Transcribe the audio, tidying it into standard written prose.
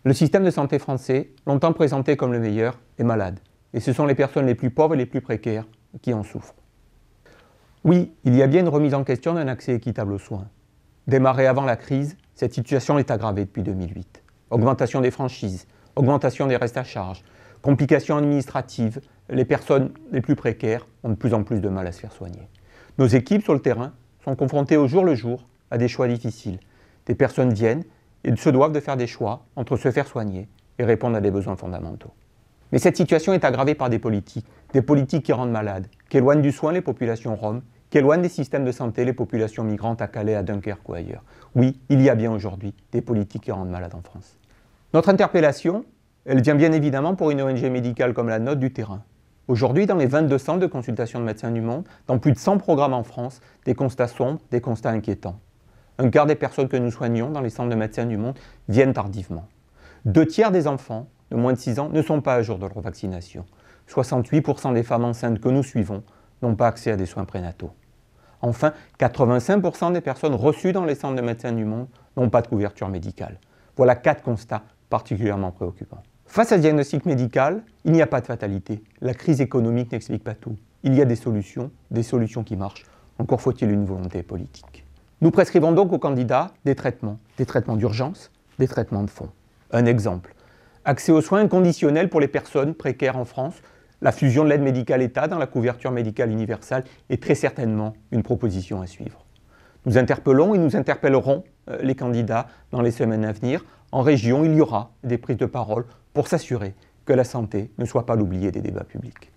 Le système de santé français, longtemps présenté comme le meilleur, est malade. Et ce sont les personnes les plus pauvres et les plus précaires qui en souffrent. Oui, il y a bien une remise en question d'un accès équitable aux soins. Démarrée avant la crise, cette situation est aggravée depuis 2008. Augmentation des franchises, augmentation des restes à charge, complications administratives, les personnes les plus précaires ont de plus en plus de mal à se faire soigner. Nos équipes sur le terrain sont confrontées au jour le jour à des choix difficiles. Des personnes viennent et se doivent de faire des choix entre se faire soigner et répondre à des besoins fondamentaux. Mais cette situation est aggravée par des politiques qui rendent malades, qui éloignent du soin les populations roms, qui éloignent des systèmes de santé les populations migrantes à Calais, à Dunkerque ou ailleurs. Oui, il y a bien aujourd'hui des politiques qui rendent malades en France. Notre interpellation, elle vient bien évidemment pour une ONG médicale comme la nôtre du terrain. Aujourd'hui, dans les 22 centres de consultation de médecins du monde, dans plus de 100 programmes en France, des constats sombres, des constats inquiétants. Un quart des personnes que nous soignons dans les centres de médecins du monde viennent tardivement. 2/3 des enfants de moins de 6 ans ne sont pas à jour de leur vaccination. 68% des femmes enceintes que nous suivons n'ont pas accès à des soins prénataux. Enfin, 85% des personnes reçues dans les centres de médecins du monde n'ont pas de couverture médicale. Voilà 4 constats particulièrement préoccupants. Face à ce diagnostic médical, il n'y a pas de fatalité. La crise économique n'explique pas tout. Il y a des solutions qui marchent. Encore faut-il une volonté politique. Nous prescrivons donc aux candidats des traitements d'urgence, des traitements de fond. Un exemple, accès aux soins inconditionnels pour les personnes précaires en France. La fusion de l'aide médicale État dans la couverture médicale universelle est très certainement une proposition à suivre. Nous interpellons et nous interpellerons les candidats dans les semaines à venir. En région, il y aura des prises de parole pour s'assurer que la santé ne soit pas l'oubliée des débats publics.